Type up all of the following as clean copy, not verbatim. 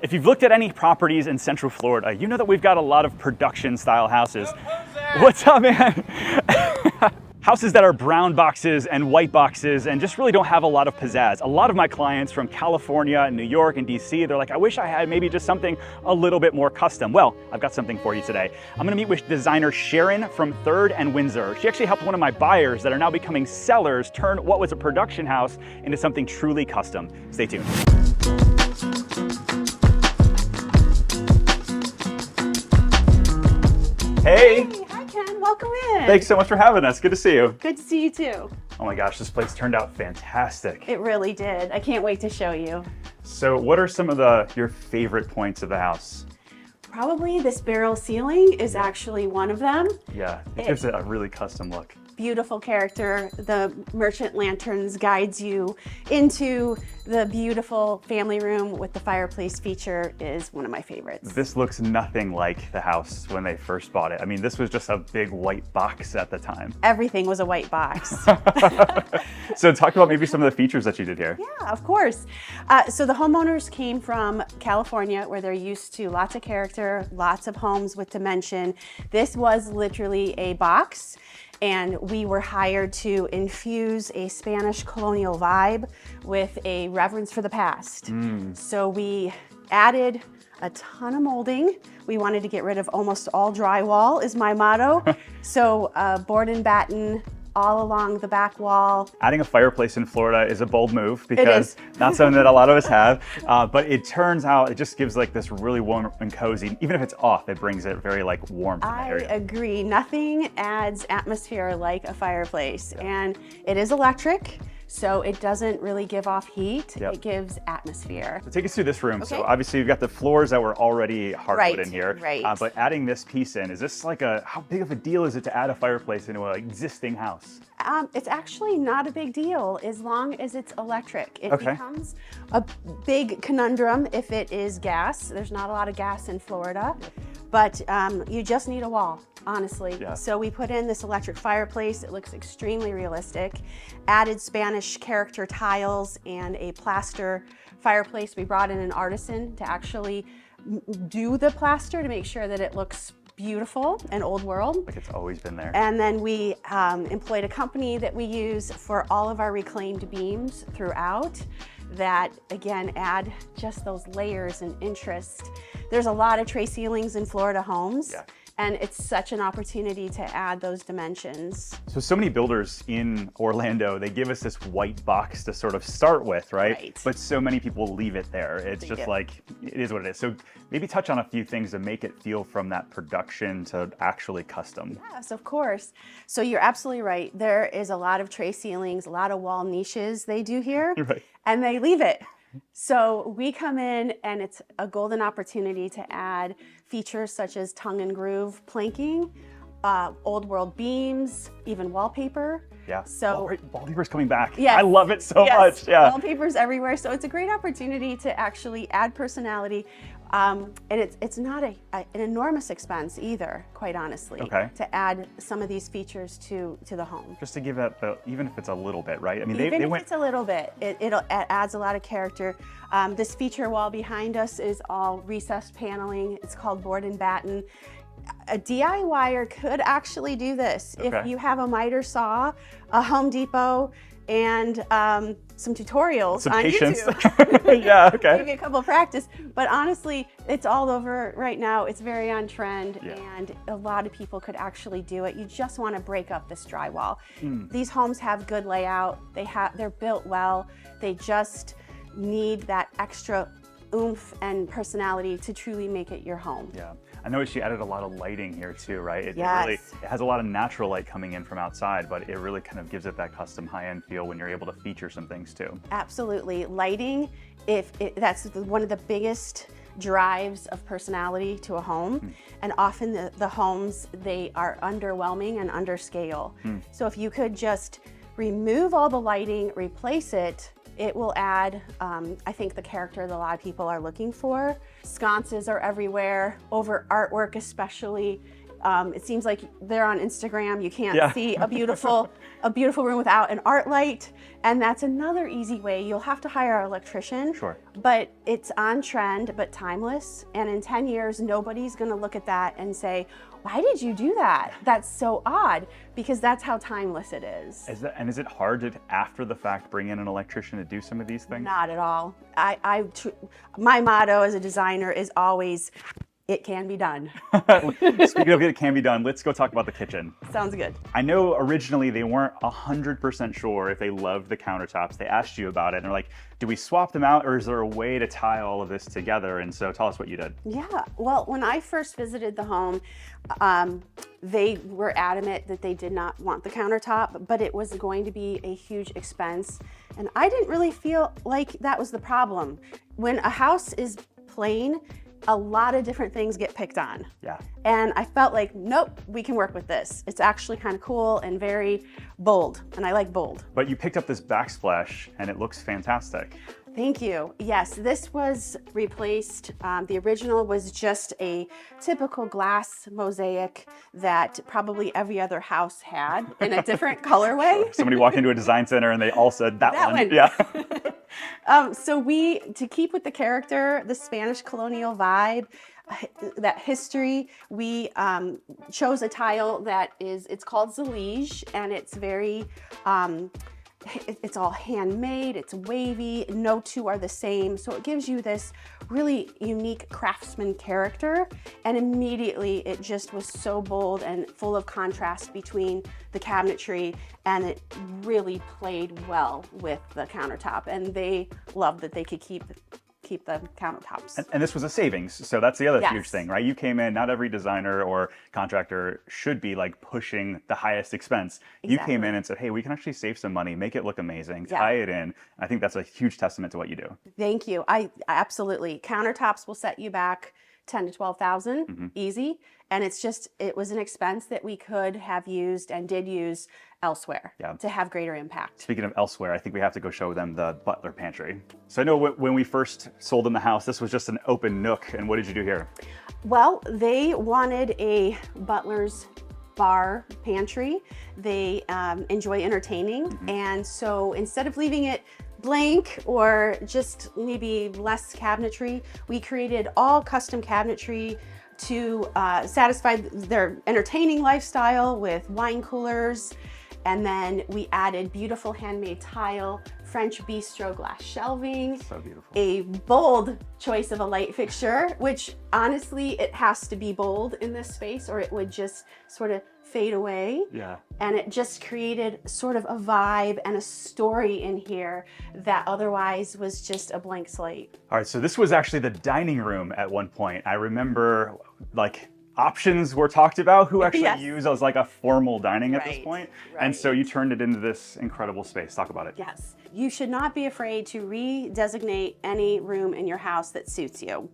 If you've looked at any properties in Central Florida, you know that we've got a lot of production style houses. What's up, man? Houses that are brown boxes and white boxes and just really don't have a lot of pizzazz. A lot of my clients from California and New York and DC, they're like, I wish I had maybe just something a little bit more custom. Well, I've got something for you today. I'm gonna meet with designer Sharon from 3rd and Windsor. She actually helped one of my buyers that are now becoming sellers turn what was a production house into something truly custom. Stay tuned. Hey. Hi Ken, welcome in. Thanks so much for having us. Good to see you. Good to see you too. Oh my gosh, this place turned out fantastic. It really did. I can't wait to show you. So what are some of your favorite points of the house? Probably this barrel ceiling is actually one of them. Yeah, it gives it a really custom look. Beautiful character. The merchant lanterns guides you into the beautiful family room with the fireplace feature is one of my favorites. This looks nothing like the house when they first bought it. I mean, this was just a big white box at the time. Everything was a white box. So talk about maybe some of the features that you did here. Yeah, of course. So the homeowners came from California where they're used to lots of character, lots of homes with dimension. This was literally a box. And we were hired to infuse a Spanish colonial vibe with a reverence for the past. So we added a ton of molding. We wanted to get rid of almost all drywall is my motto. So board and batten all along the back wall. Adding a fireplace in Florida is a bold move because not something that a lot of us have, but it turns out it just gives like this really warm and cozy. Even if it's off, it brings it very like warm to the area. I agree. Nothing adds atmosphere like a fireplace, and it is electric. So it doesn't really give off heat, it gives atmosphere. So take us through this room. Okay. So obviously you've got the floors that were already hardwood in here. Right. But adding this piece in, is this like how big of a deal is it to add a fireplace into an existing house? It's actually not a big deal as long as it's electric. It becomes a big conundrum if it is gas. There's not a lot of gas in Florida, but you just need a wall, honestly. So we put in this electric fireplace. It looks extremely realistic. Added Spanish character tiles and a plaster fireplace. We brought in an artisan to actually do the plaster to make sure that it looks beautiful and old world. Like it's always been there. And then we employed a company that we use for all of our reclaimed beams throughout that, again, add just those layers and interest. There's a lot of tray ceilings in Florida homes. And it's such an opportunity to add those dimensions. So many builders in Orlando, they give us this white box to sort of start with, right? But so many people leave it there. It's just like, it is what it is. So maybe touch on a few things to make it feel from that production to actually custom. Yes, of course. So you're absolutely right. There is a lot of tray ceilings, a lot of wall niches they do here, and they leave it. So we come in and it's a golden opportunity to add features such as tongue and groove planking, old world beams, even wallpaper. So wallpaper's coming back. I love it so much. Wallpaper's everywhere. So it's a great opportunity to actually add personality. And it's not an enormous expense either, quite honestly, to add some of these features to the home. Just to give it, even if it's a little bit, right? I mean, even if it's a little bit, it adds a lot of character. This feature wall behind us is all recessed paneling. It's called board and batten. A DIYer could actually do this. If you have a miter saw, a Home Depot, and some tutorials on YouTube. Maybe a couple of practice. But honestly, it's all over right now. It's very on trend, and a lot of people could actually do it. You just want to break up this drywall. These homes have good layout. They're built well. They just need that extra oomph and personality to truly make it your home. I noticed you added a lot of lighting here too, right? It really has a lot of natural light coming in from outside, but it really kind of gives it that custom high-end feel when you're able to feature some things too. Absolutely. Lighting, that's one of the biggest drives of personality to a home. And often the homes, they are underwhelming and under scale. So if you could just remove all the lighting, replace it, it will add, I think, the character that a lot of people are looking for. Sconces are everywhere, over artwork especially. It seems like they're on Instagram. You can't Yeah. see a beautiful room without an art light. And that's another easy way. You'll have to hire an electrician. Sure. But it's on trend, but timeless. And in 10 years, nobody's going to look at that and say, why did you do that? That's so odd, because that's how timeless it is. Is it hard to, after the fact, bring in an electrician to do some of these things? Not at all. My motto as a designer is always, it can be done. Speaking of it can be done, let's go talk about the kitchen. Sounds good. I know originally they weren't 100% sure if they loved the countertops. They asked you about it and they're like, do we swap them out or is there a way to tie all of this together? And so tell us what you did. Yeah, well, when I first visited the home, they were adamant that they did not want the countertop, but it was going to be a huge expense. And I didn't really feel like that was the problem. When a house is plain, a lot of different things get picked on. Yeah. And I felt like, nope, we can work with this. It's actually kind of cool and very bold, and I like bold. But you picked up this backsplash and it looks fantastic. Thank you. Yes, this was replaced. The original was just a typical glass mosaic that probably every other house had in a different colorway. Somebody walked into a design center and they all said that one. Yeah. So to keep with the character, the Spanish colonial vibe, that history, we chose a tile it's called Zalige, and it's very, it's all handmade, it's wavy, no two are the same. So it gives you this really unique craftsman character. And immediately it just was so bold and full of contrast between the cabinetry, and it really played well with the countertop. And they loved that they could keep the countertops. And this was a savings. So that's the other Yes. huge thing, right? You came in, not every designer or contractor should be like pushing the highest expense. You Exactly. came in and said, hey, we can actually save some money, make it look amazing, Yeah. tie it in. I think that's a huge testament to what you do. Thank you. I absolutely. Countertops will set you back 10 to 12,000, easy. And it was an expense that we could have used and did use elsewhere to have greater impact. Speaking of elsewhere, I think we have to go show them the Butler pantry. So I know when we first sold them the house, this was just an open nook. And what did you do here? Well, they wanted a Butler's bar pantry. They enjoy entertaining. And so instead of leaving it blank or just maybe less cabinetry, we created all custom cabinetry to satisfy their entertaining lifestyle with wine coolers. And then we added beautiful handmade tile, French bistro glass shelving, So beautiful. a bold choice of a light fixture, which honestly, it has to be bold in this space or it would just sort of fade away. Yeah. And it just created sort of a vibe and a story in here that otherwise was just a blank slate. All right, so this was actually the dining room at one point. I remember like options were talked about who actually Yes. use as like a formal dining at this Right, point. right. And so you turned it into this incredible space. Talk about it. Yes. You should not be afraid to redesignate any room in your house that suits you.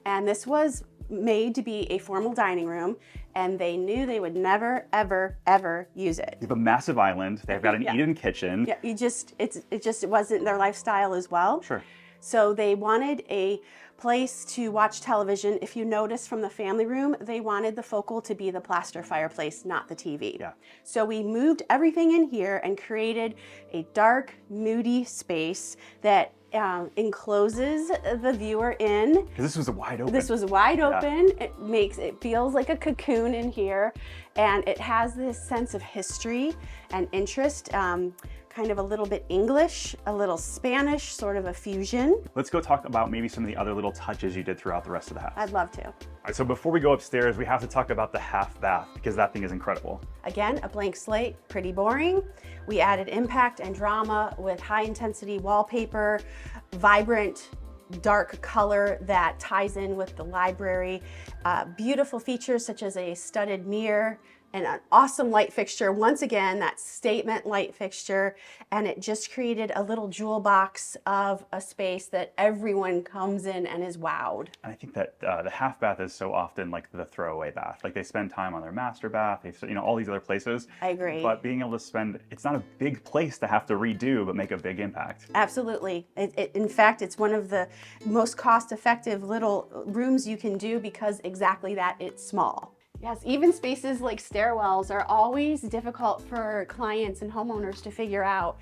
And this was made to be a formal dining room, and they knew they would never, ever, ever use it. You have a massive island. They've got an Yeah. eat-in kitchen. Yeah, it wasn't their lifestyle as well. Sure. So they wanted a place to watch television. If you notice from the family room, they wanted the focal to be the plaster fireplace, not the TV. Yeah. So we moved everything in here and created a dark, moody space that encloses the viewer in. Because this was a wide open. This was wide open. It feels like a cocoon in here, and it has this sense of history and interest, kind of a little bit English, a little Spanish, sort of a fusion. Let's go talk about maybe some of the other little touches you did throughout the rest of the house. I'd love to. All right, so before we go upstairs, we have to talk about the half bath because that thing is incredible. Again, a blank slate, pretty boring. We added impact and drama with high intensity wallpaper, vibrant dark color that ties in with the library, beautiful features such as a studded mirror, and an awesome light fixture. Once again, that statement light fixture, and it just created a little jewel box of a space that everyone comes in and is wowed. And I think that the half bath is so often like the throwaway bath. Like they spend time on their master bath, all these other places. I agree. But being able to spend, it's not a big place to have to redo, but make a big impact. Absolutely. In fact, it's one of the most cost-effective little rooms you can do because exactly that, it's small. Yes, even spaces like stairwells are always difficult for clients and homeowners to figure out.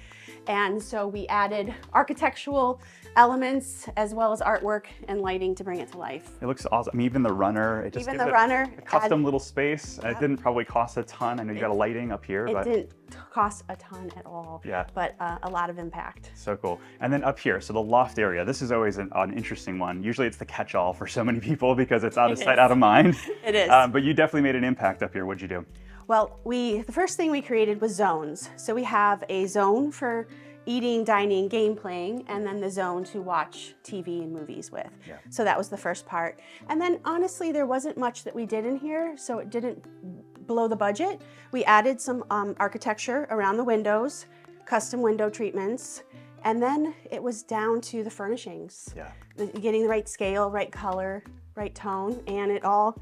And so we added architectural elements as well as artwork and lighting to bring it to life. It looks awesome. I mean, even the runner, it just Even gives the it runner, a custom little space. It didn't probably cost a ton. I know you got a lighting up here, It but didn't cost a ton at all, yeah, but a lot of impact. so cool. And then up here, so the loft area, this is always an interesting one. Usually it's the catch-all for so many people because it's out of sight, out of mind. It is. But you definitely made an impact up here. What'd you do? Well, the first thing we created was zones. So we have a zone for eating, dining, game playing, and then the zone to watch TV and movies with. Yeah. So that was the first part. And then honestly, there wasn't much that we did in here, so it didn't blow the budget. We added some architecture around the windows, custom window treatments, and then it was down to the furnishings. Yeah. Getting the right scale, right color, right tone, and it all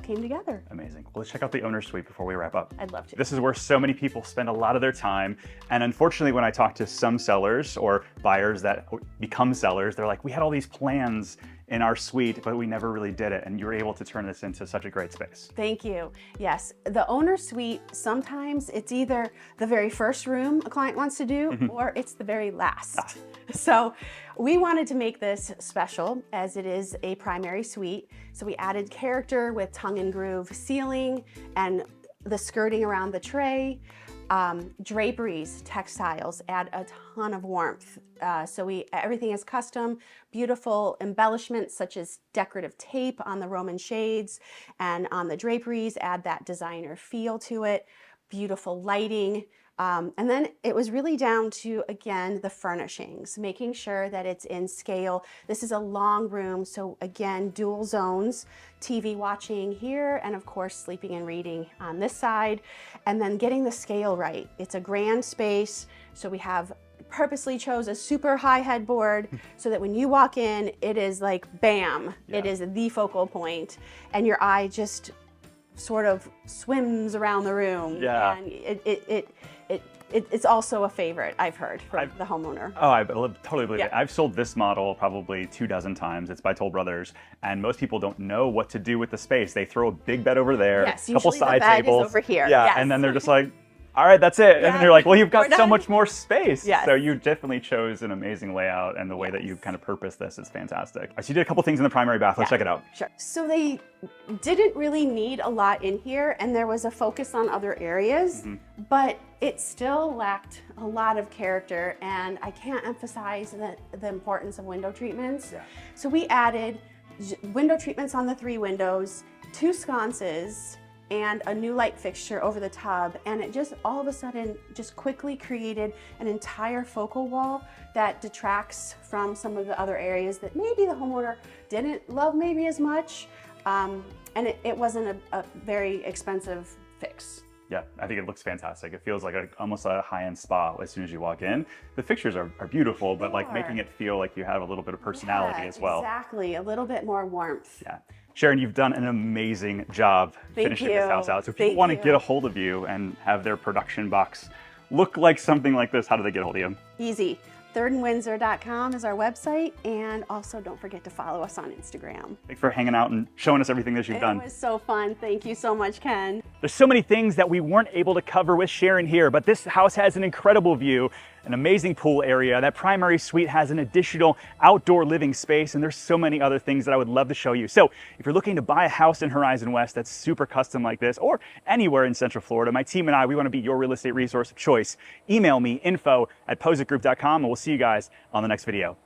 came together. Amazing. Well, let's check out the owner's suite before we wrap up. I'd love to. This is where so many people spend a lot of their time. And unfortunately, when I talk to some sellers or buyers that become sellers, they're like, we had all these plans in our suite, but we never really did it. And you were able to turn this into such a great space. Thank you. Yes, the owner suite, sometimes it's either the very first room a client wants to do, or it's the very last. So we wanted to make this special as it is a primary suite. So we added character with tongue and groove ceiling and the skirting around the tray. Draperies, textiles add a ton of warmth. So everything is custom, beautiful embellishments such as decorative tape on the Roman shades and on the draperies add that designer feel to it, beautiful lighting. And then it was really down to, again, the furnishings, making sure that it's in scale. This is a long room, so again, dual zones, TV watching here, and of course, sleeping and reading on this side, and then getting the scale right. It's a grand space, so we have purposely chose a super high headboard so that when you walk in, it is like, bam, it is the focal point, and your eye just sort of swims around the room. Yeah. And it's also a favorite, I've heard, from the homeowner. Oh, I totally believe it. I've sold this model probably 24 times. It's by Toll Brothers, and most people don't know what to do with the space. They throw a big bed over there, yes, a couple side the bed tables. is over here. Yeah, yes. and then they're just like, all right, that's it. Yeah, And you're like, well, you've got we're so done. much more space. Yes. So you definitely chose an amazing layout, and the way that you kind of purposed this is fantastic. So you did a couple things in the primary bath. Let's check it out. Sure. So they didn't really need a lot in here, and there was a focus on other areas, but it still lacked a lot of character, and I can't emphasize the importance of window treatments. Yeah. So we added window treatments on the 3 windows, 2 sconces, and a new light fixture over the tub, and it just all of a sudden just quickly created an entire focal wall that detracts from some of the other areas that maybe the homeowner didn't love maybe as much, and it wasn't a very expensive fix. Yeah, I think it looks fantastic. It feels like almost a high-end spa as soon as you walk in. The fixtures are beautiful, but like making it feel like you have a little bit of personality as well. Exactly, a little bit more warmth. Yeah. Sharon, you've done an amazing job finishing this house out. So if people want to get a hold of you and have their production box look like something like this, how do they get a hold of you? Easy. thirdandwindsor.com is our website, and also don't forget to follow us on Instagram. Thanks for hanging out and showing us everything that you've done. It was so fun. Thank you so much, Ken. There's so many things that we weren't able to cover with Sharon here, but this house has an incredible view, an amazing pool area. That primary suite has an additional outdoor living space, and there's so many other things that I would love to show you. So if you're looking to buy a house in Horizon West that's super custom like this, or anywhere in Central Florida, my team and I, we want to be your real estate resource of choice. Email me, info@pozekgroup.com, and we'll see you guys on the next video.